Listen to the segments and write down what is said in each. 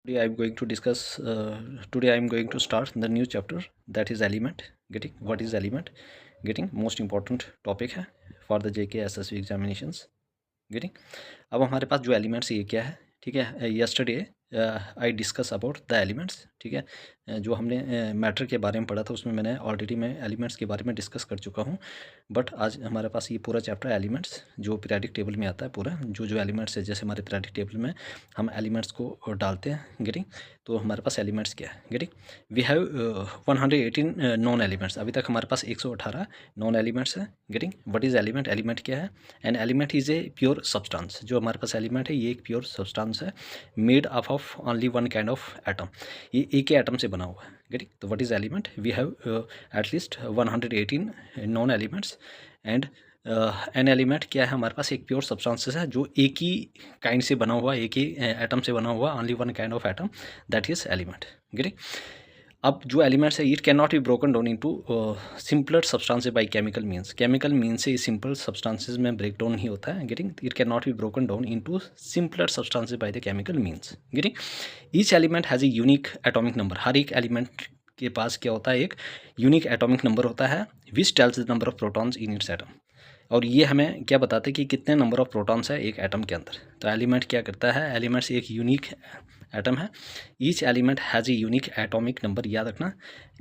Today I'm going to discuss. Today I'm going to start the new chapter, that is element. Getting what is element? Getting most important topic है for the JK SSB examinations. Getting अब हमारे पास जो elements ये क्या है, ठीक है. Yesterday I discuss about the elements, ठीक है. जो हमने मैटर के बारे में पढ़ा था उसमें मैंने ऑलरेडी मैं एलिमेंट्स के बारे में डिस्कस कर चुका हूँ. बट आज हमारे पास ये पूरा चैप्टर एलिमेंट्स जो पीरियडिक टेबल में आता है, पूरा जो एलिमेंट्स है, जैसे हमारे पीरियडिक टेबल में हम एलिमेंट्स को डालते हैं. गेटिंग तो हमारे पास एलिमेंट्स क्या है. Getting we have 118 known elements. अभी तक हमारे पास 118 नॉन एलिमेंट्स है. Getting what is element? Element क्या है? An element is a pure substance. जो हमारे पास एलिमेंट है ये एक प्योर सब्सटेंस है, made up of only one kind of atom. ये एक ही एटम से बना हुआ है. गेटिंग तो what is element? We have at least 118 known elements. And an element क्या है? हमारे पास एक प्योर सब्सटेंसेस है जो एक ही काइंड से बना हुआ, एक ही एटम से बना हुआ, only one kind of atom, that is element. Getting अब जो एलिमेंट्स है, it can not be broken down into simpler substances by chemical means. Chemical means से सिंपल सब्सटेंसेस में ब्रेक डाउन नहीं होता है. Getting it can not be broken down into simpler substances by the chemical means. Getting each element has a unique atomic number. हर एक element के पास क्या होता है? एक यूनिक एटॉमिक नंबर होता है, which tells the number of protons in its atom. और ये हमें क्या बताते हैं कि कितने नंबर ऑफ प्रोटॉन्स है एक एटम के अंदर. तो एलिमेंट क्या करता है? एलिमेंट्स एक यूनिक एटम है. Each element has a unique atomic number. याद रखना,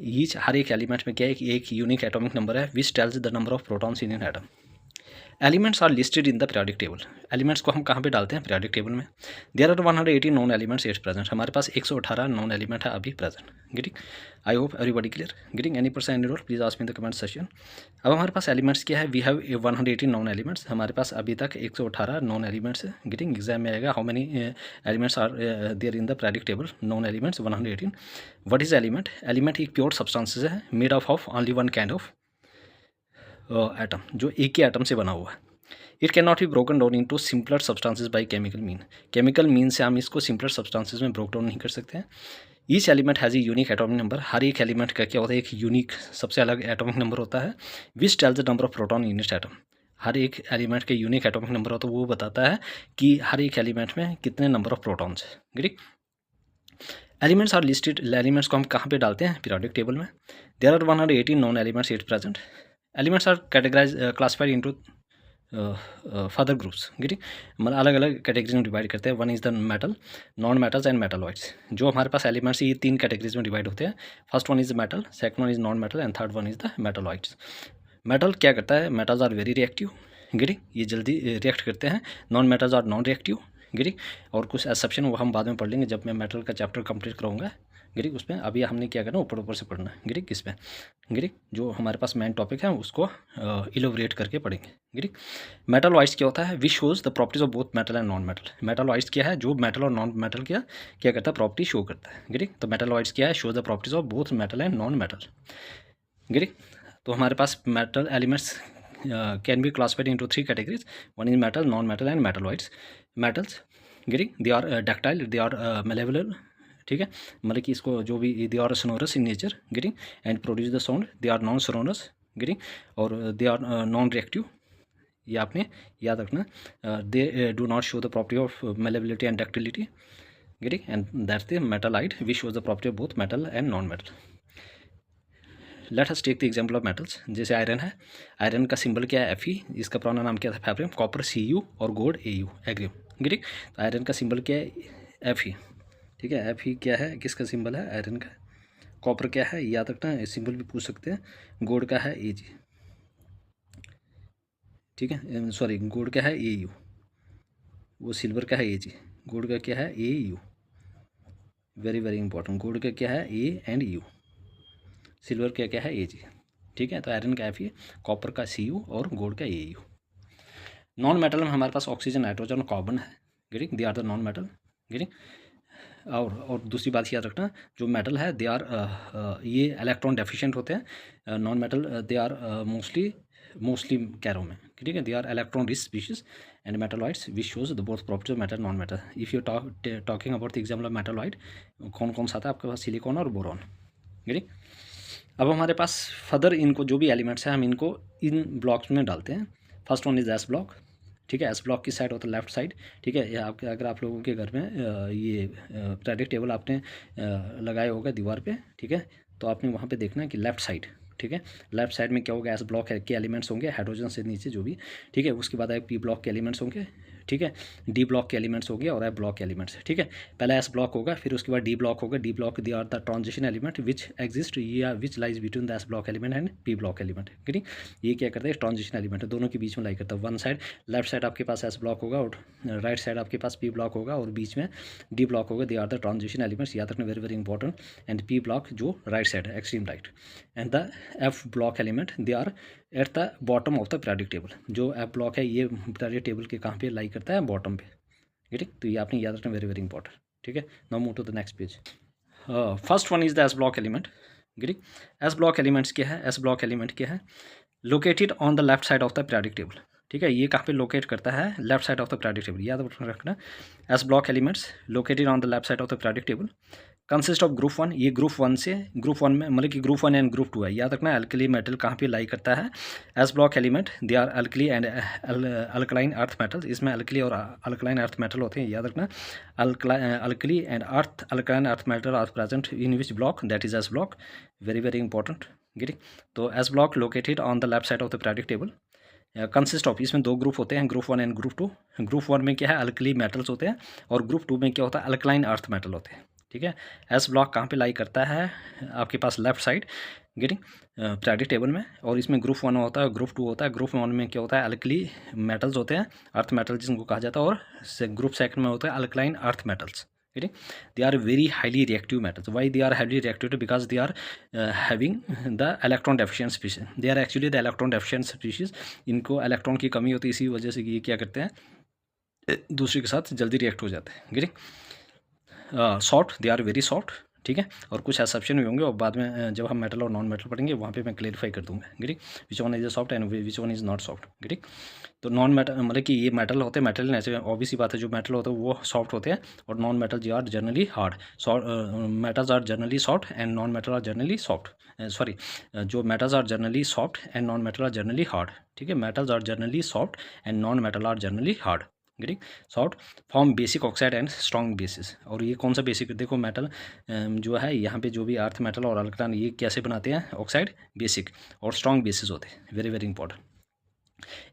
ईच हर एक एलिमेंट में क्या है कि एक यूनिक एटॉमिक नंबर है, which tells the number of protons in an atom. Elements are listed in the periodic table. Elements को हम कहाँ पे डालते हैं? पीरियडिक टेबल में. There are 118 known elements at present. हमारे पास 118 नॉन एलिमेंट है अभी present. Getting I hope everybody clear. Getting any person any doubt please ask me in the comment section. अब हमारे पास एलिमेंट्स क्या है? We have 118 known elements. हमारे पास अभी तक 118 नॉन एलिमेंट्स है. गेटिंग एग्जाम में आएगा how many elements are there in the periodic table. Known elements 118. What is element? Element एक प्योर सब्सटेंसेस है, made of only one kind of atom, जो एक ही एटम से बना हुआ है. It can not be broken down into simpler substances by chemical mean. Chemical mean से हम इसको सिंपलर सब्सटेंसेस में ब्रोक डाउन नहीं कर सकते हैं. Each element has a unique atomic number. हर एक एलिमेंट का क्या होता है? एक यूनिक सबसे अलग एटॉमिक नंबर होता है, which tells the number of proton in its atom. हर एक एलिमेंट के यूनिक एटॉमिक नंबर होता है, वो बताता है कि हर एक एलिमेंट में कितने नंबर ऑफ प्रोटॉन्स है. Greek elements are listed. Elements को हम कहाँ पे डालते हैं? पीरियडिक टेबल में. There are 118 known elements at present. Elements are categorise classified into further groups. Getting मतलब अलग अलग कैटेगरीज में डिवाइड करते हैं. One is the metal, non metals and metalloids. जो हमारे पास एलिमेंट्स ये 3 कैटेगरीज में डिवाइड होते हैं. First one is metal, second one is non metal and third one is the metalloids. Metal क्या करता है? Metals are very reactive. Getting ये जल्दी रिएक्ट करते हैं. Non metals are non reactive. Getting और कुछ एक्सेप्शन वो हम बाद में पढ़ लेंगे जब मैं मेटल का चैप्टर कंप्लीट करूँगा. गिरिक उसमें अभी हमने क्या करना, ऊपर ऊपर से पढ़ना है. गिरिक किस पे? गिरिक जो हमारे पास मेन टॉपिक है उसको इलोबरेट करके पढ़ेंगे. गिरिक मेटलॉइड्स क्या होता है? विच shows the properties of both metal and non metal. Metalloids क्या है? जो मेटल और नॉन मेटल क्या करता है? प्रॉपर्टी शो करता है. गिरिक तो मेटलॉइड्स क्या है? Shows the properties of both metal and non metal. गिरिक तो हमारे पास metal elements can be classified into 3 categories. One is metal, non metal and metalloids. Metals गिरिक they are ductile, they are malleable. ठीक है, मतलब कि इसको जो भी they are sonorous in nature. Getting and produce the sound. They are non sonorous. Getting और they are non reactive. ये आपने याद रखना. They do not show the property of malleability and ductility. Getting and that's the metalloid which shows the property of both metal and non metal. Let us take the example of metals. जैसे iron है. Iron का symbol क्या है? Fe. इसका पुराना नाम क्या था? फैब्रियम. कॉपर Cu और गोल्ड Au, एग्रियम. गेटिंग तो आयरन का सिंबल क्या है? Fe. ठीक है, Fe क्या है? किसका सिंबल है? आयरन का. कॉपर क्या है? याद रखना है, सिंबल भी पूछ सकते हैं. गोल्ड का है Ag. ठीक है, सॉरी गोल्ड का है Au. वो सिल्वर का है Ag. गोल्ड का क्या है? Au. Very very important. Gold का क्या है? A and U. सिल्वर का क्या है? Ag. ठीक है, तो आयरन का Fe, कॉपर का Cu और गोल्ड का Au. नॉन मेटल में हमारे पास ऑक्सीजन, नाइट्रोजन और कार्बन है. Getting they are the non metal. Getting और दूसरी बात याद रखना, जो मेटल है दे आर ये इलेक्ट्रॉन डेफिशिएंट होते हैं. Non metal they are mostly कैरो में. ठीक है, they are electron rich species. And metalloids which shows the both properties of metal non metal. If you talking about the example of metalloid, कौन कौन सा आता है आपके पास? सिलिकॉन और बोरॉन. गेटिंग अब हमारे पास फर्दर इनको जो भी एलिमेंट्स हैं हम इनको इन ब्लॉक्स में डालते हैं. First one is S block. ठीक है। एस ब्लॉक की साइड होता है लेफ्ट साइड, ठीक है। आपके अगर आप लोगों के घर में ये पीरियोडिक टेबल आपने लगाए होगा दीवार पे, ठीक है, तो आपने वहाँ पे देखना है कि लेफ्ट साइड, ठीक है, लेफ्ट साइड में क्या होगा, एस ब्लॉक के एलिमेंट्स होंगे हाइड्रोजन से नीचे जो भी, ठीक है। उसके बाद पी ब्लॉक के एलिमेंट्स होंगे, ठीक है, डी ब्लॉक के एलिमेंट्स हो गए और एफ ब्लॉक के एलिमेंट्स, ठीक है। पहला एस ब्लॉक होगा, फिर उसके बाद डी ब्लॉक होगा। D block they are the transition element which exist या which lies between the S block element and P block element, ठीक है। ये क्या करते हैं, ट्रांजिशन एलिमेंट है, दोनों के बीच में लाई करता है। वन साइड लेफ्ट साइड आपके पास एस ब्लॉक होगा और राइट साइड आपके पास पी ब्लॉक होगा और बीच में डी ब्लॉक होगा। They are the transition elements, याद रखना, very very important. And P block जो राइट साइड है, extreme right. And the F block element they are at the bottom of the periodic table. जो F block है ये periodic table के कहाँ पे लाई करता है, बॉटम पे, ठीक। तो ये आपने याद रखना, वेरी वेरी इंपॉर्टेंट, ठीक है। Now move to the next page. First one is the S block element, ठीक। एस ब्लॉक एलिमेंट्स क्या है, एस ब्लॉक एलिमेंट क्या है, located on the left side of the periodic table, ठीक है। ये कहाँ पे लोकेट करता है, left side of the periodic table, याद रखना। S block elements located on the left side of the periodic table, consist of group one. ये ग्रुप वन से, ग्रुप वन में मतलब कि group one and group two है, याद रखना। अल्कली मेटल कहाँ पे लाई करता है, S block element they are alkali and alkaline earth metal. इसमें अल्कली और अल्कलाइन अर्थ मेटल होते हैं, याद रखना। Alkali and earth alkaline earth metal are present in which block, that is S block, very very important, getting. तो S block located on the left side of the periodic table, consist of, इसमें दो group होते हैं, group one and group two. Group one में क्या है, alkali metals होते हैं और ग्रुप टू में क्या होता है, अल्कलाइन अर्थ मेटल होते हैं, ठीक है। एस ब्लॉक कहाँ पे लाई करता है, आपके पास left side, getting, periodic table में। और इसमें ग्रुप वन होता है, ग्रुप टू होता है। ग्रुप वन में क्या होता है, अल्कली मेटल्स होते हैं, अर्थ मेटल जिनको कहा जाता है, और ग्रुप सेकंड में होता है अल्कलाइन अर्थ मेटल्स, ठीक। They are very highly reactive metals. Why they are highly reactive, because they are having the electron deficient species, they are actually the electron deficient species. इनको electron की कमी होती है, इसी वजह से ये क्या करते हैं, दूसरे के साथ जल्दी रिएक्ट हो जाते हैं, getting. Soft, they are very soft, ठीक है। और कुछ एक्सेप्शन भी होंगे और बाद में जब हम मेटल और नॉन मेटल पढ़ेंगे वहाँ पे मैं क्लेरिफाई कर दूंगा, getting, which one is soft and which one is not soft, getting. तो नॉन मेटल मतलब कि ये मेटल होते हैं, मेटल ऐसे ऑब्वियस बात है, जो मेटल होते हैं वो सॉफ्ट होते हैं और नॉन मेटल जी are generally hard. Metals are generally soft and non metal are generally soft, sorry, जो metals are generally soft and non metal are generally hard, ठीक है। Metals are generally soft and non metal are generally hard, getting. Soft form basic oxide and strong bases. और ये कौन सा basic, देखो metal जो है यहाँ पे जो भी अर्थ मेटल और अल्कलाइन ये कैसे बनाते हैं, ऑक्साइड बेसिक और स्ट्रॉन्ग बेसिस होते हैं, वेरी वेरी इंपॉर्टेंट।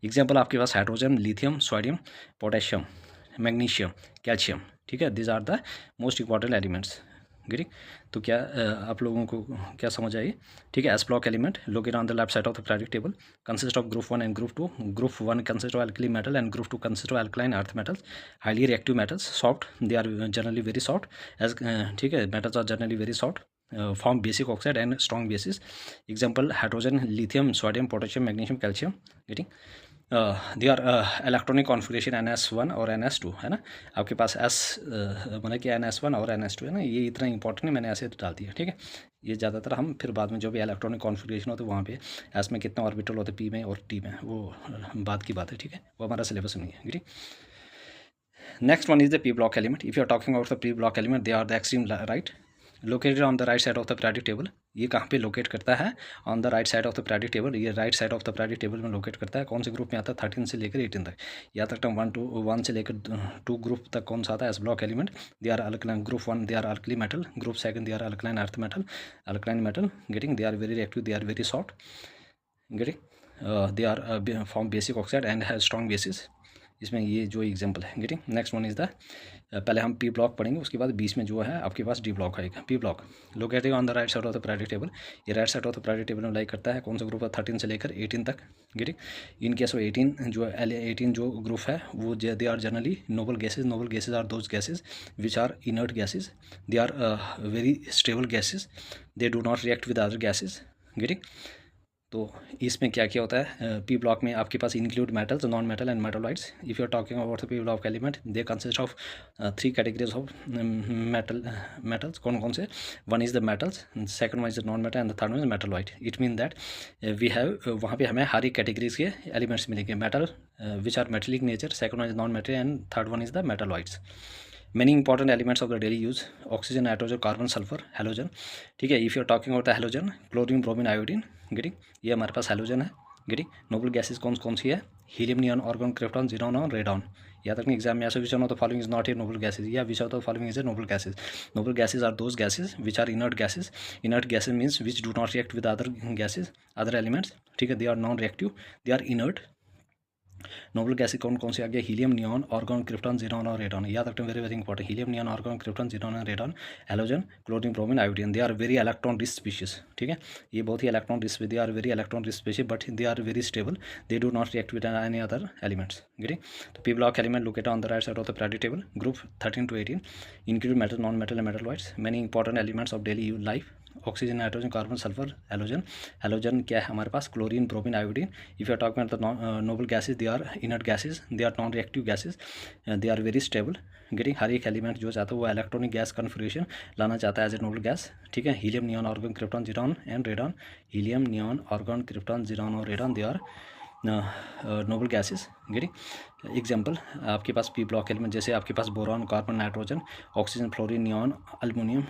एग्जाम्पल आपके पास hydrogen, lithium, sodium, potassium, magnesium, calcium, ठीक है। These are the most important elements, getting. तो क्या आप लोगों को क्या समझ आई, ठीक है। S block element located on the left side of the periodic table, consist of group one and group two. Group one consist of alkali metal and group two consist of alkaline earth metals, highly reactive metals, soft, they are generally very soft edge, ठीक है। Metals are generally very soft, form basic oxide and strong bases. Example hydrogen, lithium, sodium, potassium, magnesium, calcium, getting. They are electronic configuration NS1 और NS2 है ना। आपके पास मतलब कि NS1 और NS2 है ना, ये इतना इंपॉर्टेंट है, मैंने ऐसे डाल दिया, ठीक है। ये ज़्यादातर हम फिर बाद में जो भी इलेक्ट्रॉनिक कॉन्फिगरेशन होते हैं वहाँ पे एस में कितना ऑर्बिटल होते हैं, पी में और टी में, वो बात की बात है, ठीक है। वो हमारा सिलेबस में नहीं है, ठीक। Next one is the P block element. If you are talking about the P block element, they are the extreme right, located on the right side of the periodic table. ये कहाँ पे locate करता है, on the right side of the periodic table. ये right side of the periodic table में locate करता है। कौन से ग्रुप में आता है, 13 से लेकर 18 तक, याद रखना। 1 से लेकर 2 ग्रुप तक कौन सा आता है, S block element. They are alkaline, group 1 they are alkali metal, group second they are alkaline earth metal, alkaline metal, getting. They are very reactive, they are very soft, getting. They are form basic oxide and has strong bases. इसमें ये जो example है, getting. Next one is the, पहले हम P block पढ़ेंगे, उसके बाद बीच में जो है आपके पास डी ब्लॉक आएगा। P block located on the right side of the periodic table. ये right side of the periodic table में लाइक करता है, कौन सा ग्रुप है, 13 से लेकर 18 तक, गेटिंग। इन केस ऑफ 18 जो ग्रुप है वो they are generally noble gases. Noble gases are those gases which are inert gases, they are very stable gases, they do not react with other gases, getting. तो इसमें क्या क्या होता है, P block में आपके पास include metals, non metal and metalloids. If you are talking about the P block element, they consist of 3 categories of metals. कौन कौन से, one is the metals, second one is the non metal and the third one is metalloid. It mean that we have, वहाँ पे हमें हर एक categories के elements मिलेंगे। Metal which are metallic nature, second one is non metal and third one is the metalloids. Many important elements of the daily use, oxygen, nitrogen, carbon, sulfur, halogen, ठीक है। If you are talking about the halogen, chlorine, bromine, iodine, getting. ये हमारे पास halogen है, getting noble gases कौन कौन सी है, helium, neon, argon, krypton, xenon और रेडॉन। याद रखना एग्जाम में ऐसा which one of the following is not a noble gases, या which of the following is a noble gases. Noble gases are those gases which are inert gases. Inert gases means which do not react with other gases, other elements, ठीक है, they are non reactive, they are inert. Noble gases कौन कौन से आ गया, helium, neon, argon, krypton, xenon और radon. याद रखना very very important, helium, neon, argon, krypton, xenon और radon, halogen, chlorine, bromine, iodine, they are very electron rich species, ठीक है, ये बहुत ही electron rich, they are very electron rich species but they are very stable, they do not react with any other elements. Getting तो P block element located on the right side of the periodic table, group 13 to 18 include metal, non-metal and metalloids, many important elements of daily life, oxygen, nitrogen, carbon, sulfur, halogen. Halogen क्या है हमारे पास, chlorine, bromine, iodine. If you are talking about the noble gases, they are inert gases, they are non reactive gases, they are very stable. Getting हर एक element जो चाहता है वो इलेक्ट्रॉनिक गैस कन्फिग्रेशन लाना चाहता है एज ए नोबल गैस, ठीक है। Helium, neon, argon, krypton, xenon and radon. Helium, neon, argon, krypton, xenon और radon, they are noble gases. Getting example आपके पास पी ब्लॉक एलिमेंट जैसे आपके पास boron, carbon, nitrogen, oxygen, fluorine, neon, aluminium,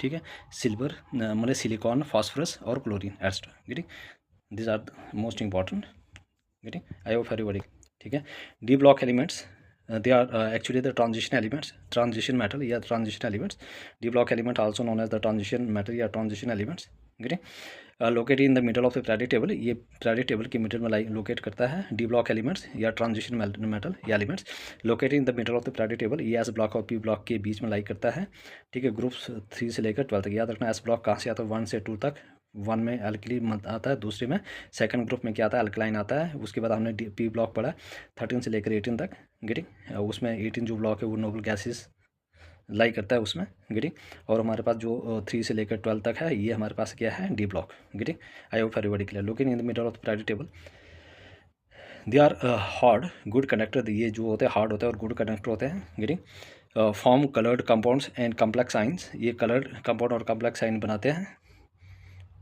ठीक है, सिल्वर, मतलब सिलिकॉन, फास्फोरस और chlorine extra. Getting this are most important. Getting I hope everybody, ठीक है। D block elements they are actually the transition elements, transition metal या transition elements. D block element also known as the transition metal या transition elements. getting located in the middle of the periodic table, ये periodic table के middle में locate करता है D block elements या transition metal या elements. Located in the middle of the periodic table, ये S block और P block के बीच में लाई करता है, ठीक है। ग्रुप 3 से लेकर 12 तक याद रखना, एस ब्लॉक कहाँ से आता है, 1 से 2 तक। 1 में अल्कली आता है, दूसरे में सेकंड ग्रुप में क्या आता है, अल्कलाइन आता है। उसके बाद हमने पी ब्लॉक पढ़ा 13 से लेकर 18 तक। गेटिंग उसमें 18 जो ब्लॉक है वो नोबल गैसेस लाई करता है उसमें। गेटिंग और हमारे पास जो 3 से लेकर 12 तक है ये हमारे पास क्या है, D block. Getting I hope everybody clear. Looking in the middle of the periodic table, they are hard good conductor, ये जो होते हैं हार्ड होते हैं और गुड कंडक्टर होते हैं। Getting form coloured compounds and complex science, ये कलर्ड कंपाउंड और कम्प्लेक्स साइन बनाते हैं,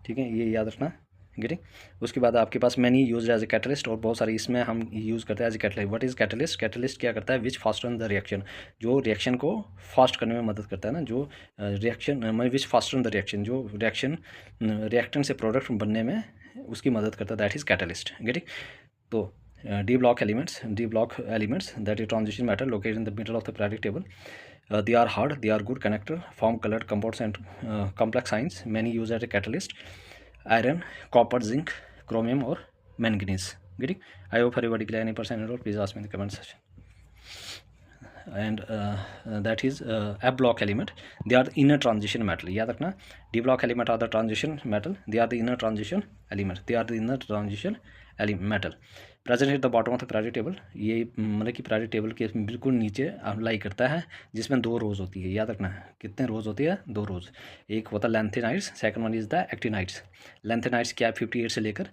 ठीक है, ये याद रखना। गेटिंग उसके बाद आपके पास many use as a catalyst, और बहुत सारी इसमें हम यूज़ करते हैं as a catalyst. What is catalyst, catalyst क्या करता है, विच फास्टन द रिएक्शन, जो रिएक्शन को फास्ट करने में मदद करता है ना, जो reaction which fasten the reaction, जो रिएक्शन रिएक्टेंट से प्रोडक्ट बनने में उसकी मदद करता है, दैट इज़ कैटलिस्ट। गेटिंग तो D block elements that is transition matter located in the middle of the periodic table. They are hard, they are good connector, form colored compounds and complex ions, many used as a catalyst. Iron, copper, zinc, chromium or manganese. Getting? I hope everybody clear. Any person at all, please ask me in the comment section. And that is F block element. They are the inner transition metal. याद रखना, D block element are the transition metal. They are the inner transition element. They are the inner transition metal. Present at the bottom of the periodic table, ये मतलब कि periodic table के बिल्कुल नीचे लाई करता है, जिसमें 2 रोज होती है। याद रखना कितने रोज होती है, 2 रोज। एक होता है lanthanides, second one is the actinides. Lanthanides क्या 58 से लेकर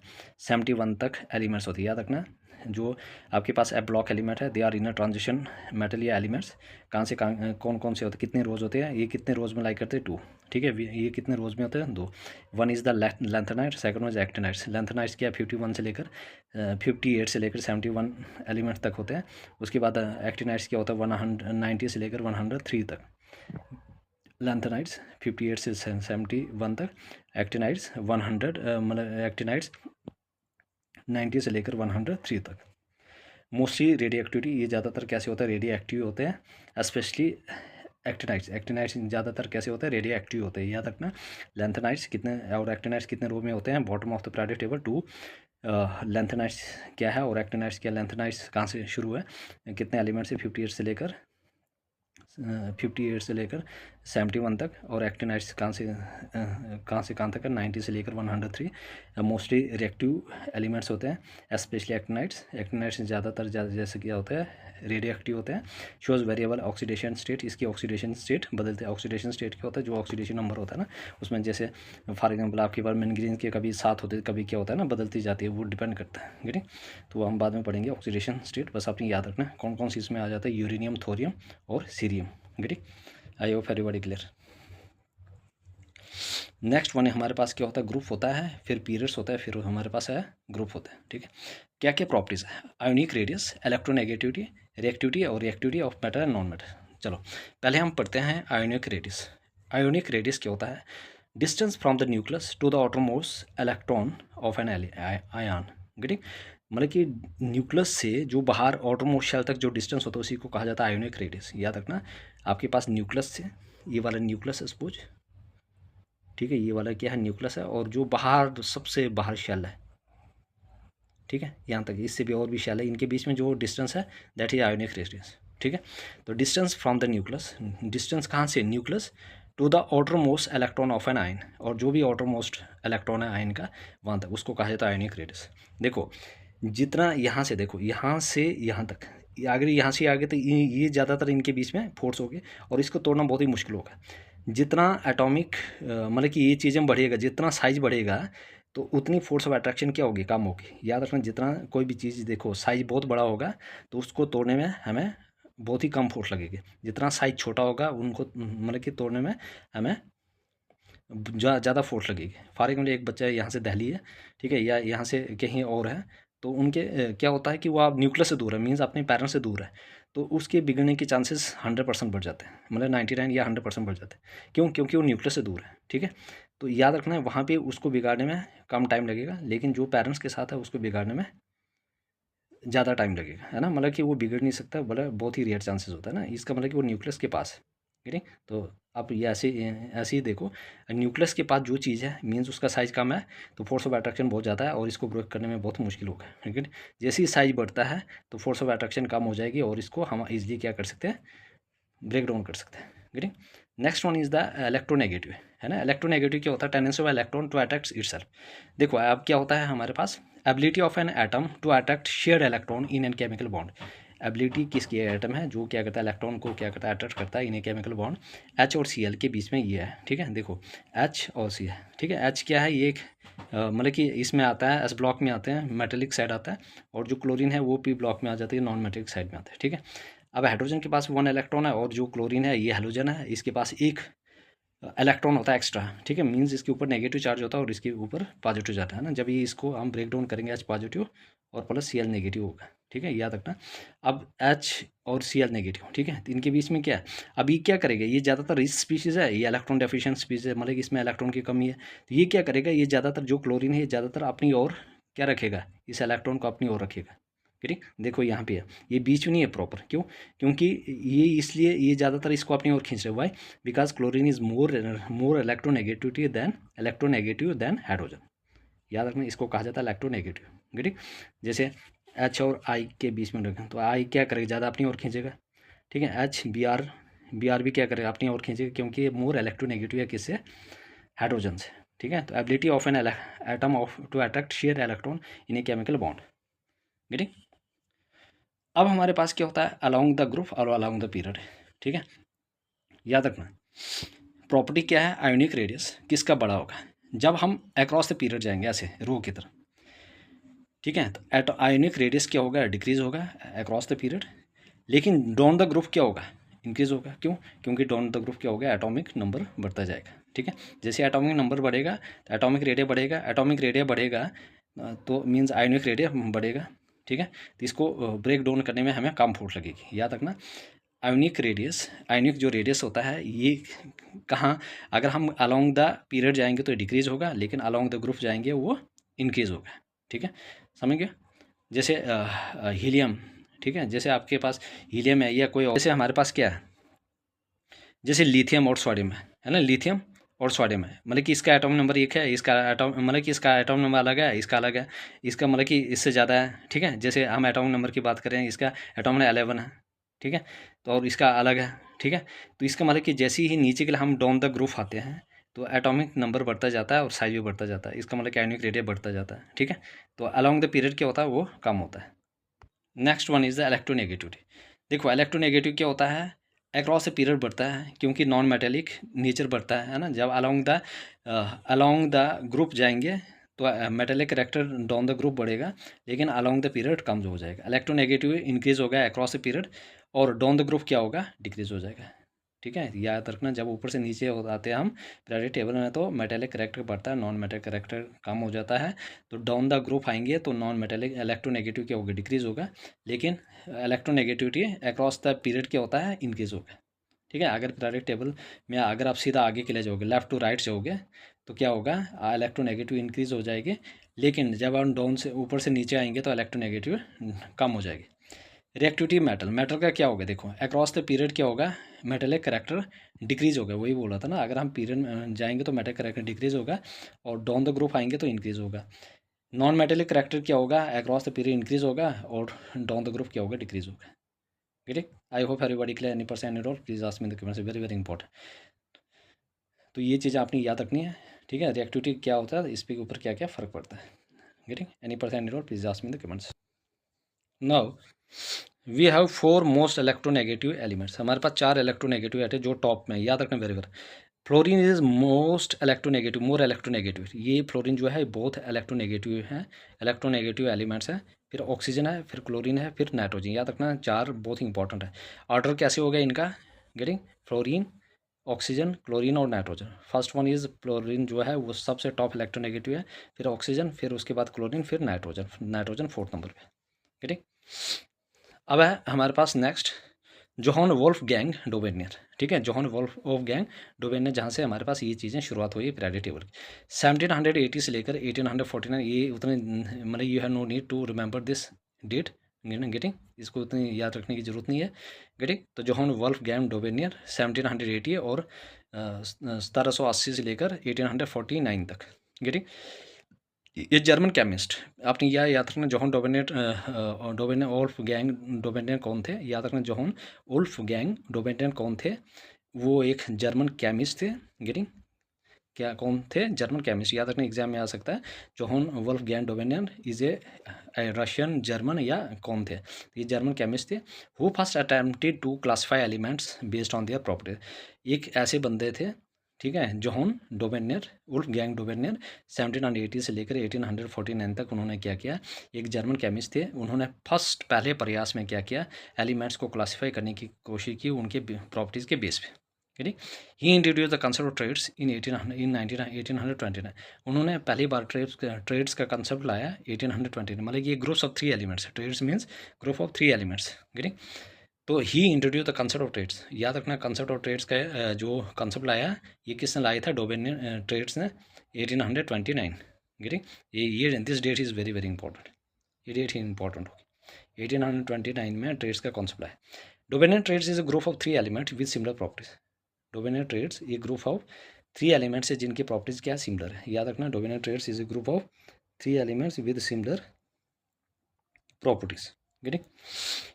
71 तक एलिमेंट्स होती है। याद रखना जो आपके पास एफ ब्लॉक एलिमेंट है, they are inner transition metal या एलिमेंट्स। कहाँ से कौन कौन से होते हैं, कितने रोज होते हैं, ये कितने रोज में लाई करते हैं, 2, ठीक है। ये कितने रोज में होते हैं, 2। One is the lanthanide, second one is actinides. Lanthanides क्या 51 से लेकर 58 से लेकर 71 एलिमेंट तक होते हैं। उसके बाद एक्टिनाइट्स क्या होता है 190 से लेकर 103 तक। लेंथेनाइट्स 58 से 71 तक, एक्टिनाइट्स 100 मतलब एक्टिनाइट्स 90 से लेकर 103 तक। मोस्टली रेडियो एक्टिविटी, ये ज़्यादातर कैसे होता है, रेडियो एक्टिव होते हैं। स्पेशली एक्टिनाइट्स ज़्यादातर कैसे होते हैं, रेडियो एक्टिव होते हैं। याद रखना लेंथेनाइट्स कितने और एक्टिनाइट्स कितने रो में होते हैं, bottom of the periodic table 2। Lanthanides क्या है और एक्टिनाइट्स क्या, लेंथेनाइट्स कहाँ से शुरू है, कितने एलिमेंट से 58 से लेकर 71 तक, और एक्टिनाइट्स कहाँ से कहाँ तक है, 90 से लेकर 103। मोस्टली रिएक्टिव एलिमेंट्स होते हैं, स्पेशली एक्टिनाइट्स ज़्यादातर जैसे क्या होता है, रेडियो एक्टिव होते हैं। शोज़ वेरिएबल ऑक्सीडेशन स्टेट, इसकी ऑक्सीडेशन स्टेट बदलते हैं। ऑक्सीडेशन स्टेट क्या होता है, जो ऑक्सीडेशन नंबर होता है ना उसमें, जैसे फॉर एग्जांपल आपके पास मैंगनीज के कभी 7 होते हैं, कभी क्या होता है ना बदलती जाती है, वो डिपेंड करता है। ठीक है, तो हम बाद में पढ़ेंगे ऑक्सीडेशन स्टेट। बस आपने याद रखना कौन कौन सी इसमें आ जाता है, यूरेनियम, थोरियम और सीरियम। ठीक, आई hope everybody clear. Next one है हमारे पास क्या होता है, ग्रुप होता है, फिर पीरियड्स होता है, फिर हमारे पास है ग्रुप होता है। ठीक है, क्या क्या प्रॉपर्टीज़ है, आयोनिक रेडियस, इलेक्ट्रोनेगेटिविटी, रिएक्टिविटी और reactivity of matter and non matter. चलो पहले हम पढ़ते हैं आयोनिक रेडियस। आयोनिक रेडियस क्या होता है, distance from the nucleus to the outermost electron of an ion. Getting, मतलब कि न्यूक्लियस से जो बाहर आउटरमोस्ट शेल तक जो डिस्टेंस होता है उसी को कहा जाता है आयोनिक रेडियस। याद रखना, आपके पास न्यूक्लियस से, ये वाला न्यूक्लियस है सपोज, ठीक है, ये वाला क्या है, न्यूक्लियस है, और जो बाहर सबसे बाहर शेल है, ठीक है, यहाँ तक, इससे भी और भी शेल है, इनके बीच में जो डिस्टेंस है दैट इज आयोनिक रेडियस। ठीक है, तो distance from the nucleus, distance कहाँ से, nucleus to the outer most electron of an ion, और जो भी आउटर मोस्ट इलेक्ट्रॉन है आयन का वहाँ तक, उसको कहा जाता है आयोनिक रेडियस। देखो जितना यहाँ से, देखो यहाँ से यहाँ तक, अगर यहाँ से आगे तो ये ज़्यादातर इनके बीच में फोर्स होगी और इसको तोड़ना बहुत ही मुश्किल होगा। जितना एटॉमिक मतलब कि ये चीज़ें बढ़ेगा, जितना साइज बढ़ेगा तो उतनी फोर्स ऑफ अट्रैक्शन क्या होगी, कम होगी। याद रखना, जितना कोई भी चीज़ देखो साइज बहुत बड़ा होगा तो उसको तोड़ने में हमें बहुत ही कम फोर्स लगेगी, जितना साइज छोटा होगा उनको मतलब कि तोड़ने में हमें ज़्यादा फोर्स लगेगी। फॉर एग्जाम्पल एक बच्चा यहाँ से दिल्ली है, ठीक है, या यहाँ से कहीं और है, तो उनके क्या होता है कि वो आप न्यूक्लियस से दूर है, मीन्स अपने पेरेंट्स से दूर है, तो उसके बिगड़ने के चांसेस 100% बढ़ जाते हैं, मतलब 99 या 100% बढ़ जाते हैं। क्यों? क्योंकि वो न्यूक्लियस से दूर है। ठीक है, तो याद रखना है वहाँ पे उसको बिगाड़ने में कम टाइम लगेगा, लेकिन जो पेरेंट्स के साथ है उसको बिगाड़ने में ज़्यादा टाइम लगेगा, है ना, मतलब कि वो बिगड़ नहीं सकता, मतलब बहुत ही रेयर चांसेस होता है ना, इसका मतलब कि वो न्यूक्लियस के पास है। ठीक, तो आप ये ऐसे ऐसे ही देखो, न्यूक्लियस के पास जो चीज़ है मीन्स उसका साइज़ कम है तो फोर्स ऑफ अट्रैक्शन बहुत ज़्यादा है और इसको ब्रेक करने में बहुत मुश्किल होगा। ठीक है, जैसे ही साइज बढ़ता है तो फोर्स ऑफ अट्रैक्शन कम हो जाएगी और इसको हम ईजिली क्या कर सकते हैं, ब्रेक डाउन कर सकते हैं। Getting, next one is the electronegative, है ना। इलेक्ट्रोनेगेटिव क्या होता है, tendency of electron to attract itself. देखो अब क्या होता है हमारे पास, ability of an atom to attract shared electron in an chemical bond. Ability किसकी एटम है जो क्या करता है, इलेक्ट्रॉन को क्या करता है, अट्रैक्ट करता है in a chemical bond. H और सी एल के बीच में ये है, ठीक है, देखो एच और सी है, ठीक है। एच क्या है, ये एक मतलब कि इसमें आता है, एस ब्लॉक में आते हैं, मेटेलिक साइड आता है, और जो क्लोरीन है वो पी ब्लॉक में आ जाती है, नॉन मेटेलिक साइड में आता है। ठीक है, अब हाइड्रोजन के पास 1 इलेक्ट्रॉन है और जो क्लोरीन है ये हेलोजन है, इसके पास एक इलेक्ट्रॉन होता है एक्स्ट्रा। ठीक है, मींस इसके ऊपर नेगेटिव चार्ज होता है और इसके ऊपर पॉजिटिव चार्ज है ना। जब ये इसको हम ब्रेक डाउन करेंगे एच पॉजिटिव और प्लस सी एल नेगेटिव होगा। ठीक है, याद रखना। अब एच और सी एल नेगेटिव, ठीक है, तो इनके बीच में क्या है, अब ये क्या करेगा, ये ज़्यादातर रिच स्पीशीज़ है, ये इलेक्ट्रॉन डेफिशिएंट स्पीशीज़ है, मतलब इसमें इलेक्ट्रॉन की कमी है, तो ये क्या करेगा, ये ज़्यादातर जो क्लोरीन है ये ज़्यादातर अपनी ओर क्या रखेगा, इस इलेक्ट्रॉन को अपनी ओर रखेगा। ठीक, देखो यहाँ पे है, ये बीच में नहीं है प्रॉपर, क्यों, क्योंकि ये इसलिए ये ज़्यादातर इसको अपनी ओर खींच रहे, why, because chlorine is more electronegative than hydrogen. याद रखना, इसको कहा जाता है इलेक्ट्रोनेगेटिव। ठीक, जैसे एच और आई के बीच में रखें तो आई क्या करेगा, ज़्यादा अपनी ओर खींचेगा। ठीक है, एच बी आर भी क्या करेगा, अपनी ओर खींचेगा, क्योंकि ये मोर इलेक्ट्रोनेगेटिव है किससे, हाइड्रोजन से। ठीक है, तो ability of an atom of to attract share electron in a chemical bond. Getting, अब हमारे पास क्या होता है, अलोंग द ग्रुप और अलोंग द पीरियड। ठीक है, याद रखना प्रॉपर्टी क्या है, आयोनिक रेडियस किसका बड़ा होगा, जब हम अक्रॉस द पीरियड जाएंगे ऐसे रो की तरह। ठीक है, तो आयोनिक रेडियस क्या होगा, डिक्रीज होगा अक्रॉस द पीरियड, लेकिन डाउन द ग्रुप क्या होगा, इंक्रीज होगा। क्यों, क्योंकि डाउन द ग्रुप क्या होगा, एटॉमिक नंबर बढ़ता जाएगा। ठीक है, जैसे एटॉमिक नंबर बढ़ेगा तो एटॉमिक रेडियस बढ़ेगा, एटॉमिक रेडियस बढ़ेगा तो मीन्स आयोनिक रेडियस बढ़ेगा। ठीक है, तो इसको ब्रेक डाउन करने में हमें कम फोर्स लगेगी। याद रखना, आयोनिक रेडियस, आयोनिक जो रेडियस होता है ये कहाँ, अगर हम अलोंग द पीरियड जाएंगे तो डिक्रीज होगा, लेकिन अलोंग द ग्रुप जाएंगे वो इंक्रीज होगा। ठीक है, समझ गए। जैसे हीलियम, ठीक है, जैसे आपके पास हीलियम है या कोई और, जैसे हमारे पास क्या है, जैसे लिथियम और सोडियम है ना, लिथियम और सोडियम है, मतलब कि इसका एटॉमिक नंबर एक है, इसका एटॉम मतलब कि इसका एटॉमिक नंबर अलग है, इसका अलग है, इसका मतलब कि इससे ज़्यादा है। ठीक है, जैसे हम एटॉमिक नंबर की बात करें, इसका एटॉमिक नंबर 11 है। ठीक है, तो और इसका अलग है। ठीक है, तो इसका मतलब कि जैसे ही नीचे के लिए हम डाउन द ग्रुप आते हैं तो एटॉमिक नंबर बढ़ता जाता है और साइज भी बढ़ता जाता है, इसका मतलब कि आयोनिक रेडियस बढ़ता जाता है। ठीक है, तो अलॉन्ग द पीरियड क्या होता है, वो कम होता है। Next one is the electronegativity. देखो इलेक्ट्रोनेगेटिव क्या होता है, अक्रॉस ए पीरियड बढ़ता है, क्योंकि नॉन मेटेलिक नेचर बढ़ता है ना। जब अलॉन्ग द ग्रुप जाएंगे तो metallic character down the group बढ़ेगा, लेकिन अलॉन्ग द पीरियड कम हो जाएगा। इलेक्ट्रोनेगेटिव इंक्रीज होगा अक्रॉस ए पीरियड और डाउन द ग्रुप क्या होगा, डिक्रीज हो जाएगा। ठीक है, याद रखना, जब ऊपर से नीचे आते हैं हम पीरियोडिक टेबल में तो मेटेलिक करेक्टर बढ़ता है, नॉन मेटेलिक करेक्टर कम हो जाता है। तो डाउन द ग्रुप आएंगे तो नॉन मेटेलिक इलेक्ट्रोनेगेटिव क्या होगा, डिक्रीज होगा, लेकिन इलेक्ट्रोनेगेटिविटी अक्रॉस द पीरियड क्या होता है, इंक्रीज होगा। ठीक है, अगर पीरियोडिक टेबल में अगर आप सीधा आगे के लिए जाओगे, लेफ्ट टू राइट जाओगे तो क्या होगा, इलेक्ट्रोनेगेटिव इंक्रीज हो जाएगी, लेकिन जब हम डाउन से ऊपर से नीचे आएंगे तो इलेक्ट्रोनेगेटिव कम हो जाएगी। रिएक्टिविटी मेटल का क्या होगा, देखो अक्रॉस द पीरियड क्या होगा, मेटेलिक करेक्टर डिक्रीज होगा, वही बोला था ना, अगर हम पीरियड में जाएंगे तो मेटेलिक करेक्टर डिक्रीज होगा और डाउन द ग्रुप आएंगे तो इंक्रीज होगा। नॉन मेटेलिक करेक्टर क्या होगा, अक्रॉस द पीरियड इंक्रीज होगा और डाउन द ग्रुप क्या होगा, डिक्रीज होगा। ठीक, आई hope everybody clear, any person any doubt please ask me in the comments, very very important. तो ये चीज़ आपने याद रखनी है, ठीक है। रिएक्टिविटी क्या होता है, इस पे ऊपर क्या क्या फ़र्क पड़ता है। Getting, any person any doubt please ask me in the comments. Now we have 4 most electronegative elements, हमारे पास 4 इलेक्ट्रोनेगेटिव है जो टॉप में, याद रखना very very. Fluorine is most electronegative, more electronegative, ये फ्लोरीन जो है बहुत इलेक्ट्रोनेगेटिव है, इलेक्ट्रोनेगेटिव एलिमेंट्स है। फिर ऑक्सीजन है, फिर क्लोरीन है, फिर नाइट्रोजन, याद रखना 4 बहुत ही इंपॉर्टेंट है। ऑर्डर कैसे होगा इनका, गेटिंग, फ्लोरीन, ऑक्सीजन, क्लोरीन और nitrogen. First one is chlorine जो है वो सबसे टॉप इलेक्ट्रोनेगेटिव है, फिर ऑक्सीजन, फिर उसके बाद क्लोरीन, फिर नाइट्रोजन, नाइट्रोजन 4th नंबर पे। गेटिंग, अब है हमारे पास नेक्स्ट जोहान वोल्फगैंग डोबेनियर, ठीक है। जोहान वोल्फगैंग डोबेनियर, जहाँ से हमारे पास ये चीज़ें शुरुआत हुई पीरियोडिक टेबल की। 1780 से लेकर 1849, ये उतने मतलब you have no need to remember this date, getting, इसको उतनी याद रखने की जरूरत नहीं है। गेटिंग, तो जोहान वोल्फगैंग डोबेनियर 1780 और 1780 से लेकर 1849 तक। गेटिंग, ये जर्मन केमिस्ट, आपने यह याद रखना, जोहान डोबेनियर वुल्फ गैंग डोबेनियर कौन थे, याद रखना जोहान वुल्फ गैंग डोबेनियर कौन थे, वो एक जर्मन केमिस्ट थे। गेटिंग, क्या कौन थे, जर्मन केमिस्ट, याद रखना एग्जाम में आ सकता है। Johann Wolfgang Dobereiner is a Russian German या कौन थे, ये जर्मन केमिस्ट थे। Who first attempted to classify elements based on their properties, एक ऐसे बंदे थे, ठीक है, Johann Dobereiner Wolfgang Dobereiner 1780 से लेकर 1849 तक उन्होंने क्या किया, एक जर्मन केमिस्ट थे, उन्होंने फर्स्ट पहले प्रयास में क्या किया, एलिमेंट्स को क्लासीफाई करने की कोशिश की उनके प्रॉपर्टीज़ के बेस पे। He introduce the concept of triads in 1829, उन्होंने पहली बार ट्रेड्स का कंसेप्ट लाया 1829, मतलब ये groups of 3 elements, triads means group of 3 elements. Getting, तो he introduce the concept of triads, याद रखना कंसेप्ट ऑफ ट्रेड्स का जो कंसेप्ट लाया, ये किसने लाया था, डोबेनियर ट्रेड्स ने 1829। गेटिंग, ये this date is very very important, ये डेट ही इंपॉर्टेंट होगी। 1829 में ट्रेड्स का कॉन्सेप्ट लाया। Dobereiner triads is a group of 3 element with similar properties, Dobereiner triads ये ग्रुप ऑफ 3 एलिमेंट्स है जिनकी प्रॉपर्टीज क्या सिमिलर है, याद रखना Dobereiner triads is a group of 3 elements with similar properties. Getting,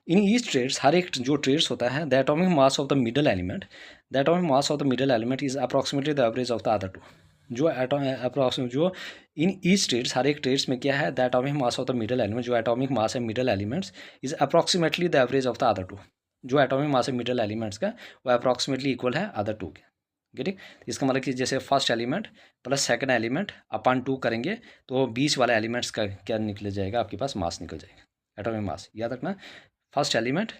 in each triads, हर एक जो ट्रेड्स होता है, the atomic mass of the middle element, the atomic mass of the middle element is approximately the average of the other two, जो approximate जो in each triads, हर एक trades में क्या है, the atomic mass of the middle element, जो atomic mass है middle elements is approximately the average of the other two, जो एटॉमिक मास है मिडल एलिमेंट्स का वो अप्रॉक्सीमेटली इक्वल है अदर टू के। गेटिंग, इसका मतलब कि जैसे first element plus second element अपन 2 करेंगे तो बीच वाला एलिमेंट्स का क्या निकल जाएगा, आपके पास मास निकल जाएगा, एटॉमिक मास। याद रखना फर्स्ट एलिमेंट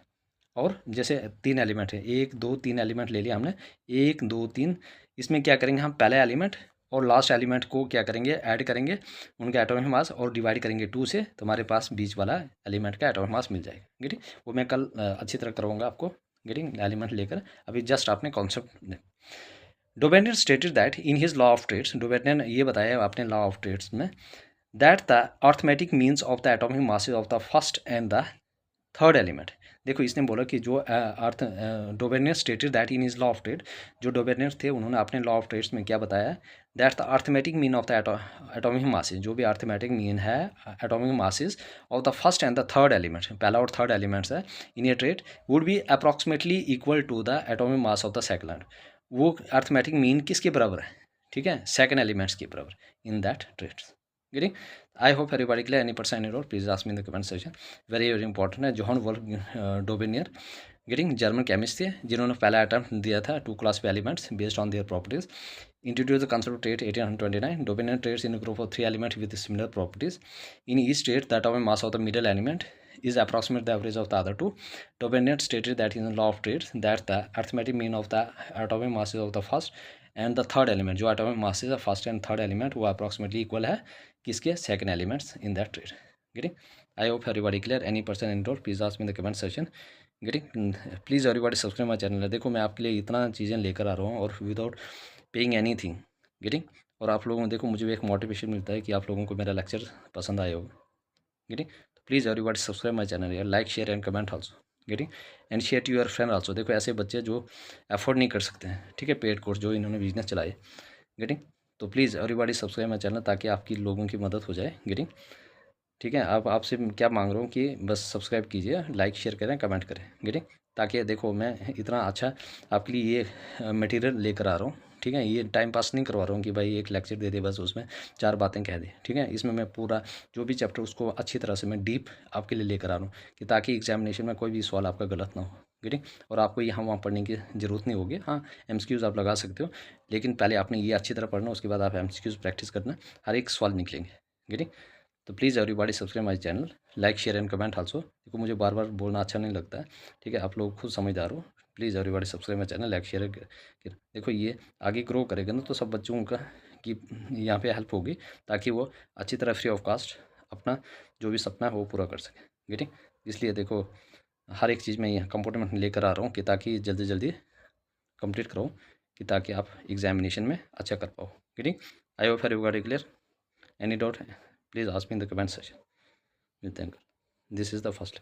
और जैसे 3 एलिमेंट है, 1 2 3 एलिमेंट ले लिया हमने, 1 2 3, इसमें क्या करेंगे हम, पहले एलिमेंट और लास्ट एलिमेंट को क्या करेंगे, ऐड करेंगे उनका एटॉमिक मास और डिवाइड करेंगे 2 से, तो हमारे पास बीच वाला एलिमेंट का एटॉमिक मास मिल जाएगा। गेटिंग, वो मैं कल अच्छी तरह करवाऊंगा आपको, गेटिंग, एलिमेंट लेकर, अभी जस्ट आपने concept. Dobereiner stated that in his law of triads, Dobereiner ने ये बताया अपने लॉ ऑफ ट्रेड्स में, that the arithmetic means of the atomic masses of the first and the third element. देखो इसने बोला कि जो अर्थ Dobereiner stated that in is law of triad, जो डोबेनियर थे उन्होंने अपने लॉ ऑफ ट्रेड्स में क्या बताया, that the arithmetic mean of the atomic masses, जो भी अर्थमेटिक मीन है atomic masses of the first and the third element, पहला और थर्ड एलिमेंट्स है in a triad, would be approximately equal to the atomic mass of the second, वो arithmetic mean किसके बराबर है, ठीक है, सेकंड एलिमेंट्स के बराबर in that triads. Getting, I hope everybody clear, any person any doubt please ask me in the comment section, very very important है। Johann Wolf Dobereiner, getting, German chemist थे जिन्होंने पहला अटेम्प्ट दिया था to classify elements based on their properties, introduce the concept of triad 1829, Dobereiner triads in group of 3 element with similar properties, in each triad the atomic mass of the middle element is approximate the average of the other two. Dovenier stated that in the law of trades that the arithmetic mean of the atomic masses of the first and the third element, जो atomic masses of first and third element वो approximately equal है किसके, second elements in that trade. Getting, I hope everybody clear, any person in doubt please ask me in the comment section. Getting, please everybody subscribe my channel। देखो मैं आपके लिए इतना चीज़ें लेकर आ रहा हूँ और without paying anything, getting, और आप लोगों को देखो मुझे भी एक मोटिवेशन मिलता है कि आप लोगों को मेरा लेक्चर पसंद आया होगा। गेटिंग, तो please everybody subscribe my channel यार, like share and comment also. Getting, and share to your friend also. देखो ऐसे बच्चे जो अफोर्ड नहीं कर सकते हैं, ठीक है, पेड कोर्स जो इन्होंने बिजनेस चलाए। गेटिंग, तो please everybody subscribe my channel ताकि आपकी लोगों की मदद हो जाए। गेटिंग, ठीक है, आप आपसे क्या मांग रहा हूँ कि बस सब्सक्राइब कीजिए, लाइक शेयर करें, कमेंट करें। गेटिंग, ताकि देखो मैं इतना अच्छा आपके लिए ये मटेरियल लेकर आ रहा हूँ, ठीक है, ये टाइम पास नहीं करवा रहा हूँ कि भाई एक लेक्चर दे दे बस उसमें 4 बातें कह दे, ठीक है, इसमें मैं पूरा जो भी चैप्टर उसको अच्छी तरह से मैं डीप आपके लिए लेकर आ रहा हूँ कि ताकि एग्जामिनेशन में कोई भी सवाल आपका गलत ना हो। गेटिंग, और आपको यहाँ वहाँ पढ़ने की ज़रूरत नहीं होगी। हाँ, एमसीक्यूज़ आप लगा सकते हो, लेकिन पहले आपने ये अच्छी तरह पढ़ना, उसके बाद आप एमसीक्यूज़ प्रैक्टिस करना, हर एक सवाल निकलेंगे। गेटिंग, तो please everybody subscribe my channel, like share and comment also. देखो मुझे बार बार बोलना अच्छा नहीं लगता है, ठीक है, आप लोग खुद समझदार हो। Please everybody subscribe my channel, like share. देखो ये आगे ग्रो करेगा ना तो सब बच्चों का की यहाँ पे हेल्प होगी, ताकि वो अच्छी तरह फ्री ऑफ कास्ट अपना जो भी सपना है वो पूरा कर सके। गेटिंग, इसलिए देखो हर एक चीज़ में यहाँ कंपोर्टमेंट लेकर आ रहा हूँ कि ताकि जल्दी जल्दी कंप्लीट करो, कि ताकि आप एग्जामिनेशन में अच्छा कर पाओ। Getting, I hope everybody clear. Any doubt? Please ask me in the comment section. Thank you. This is the first.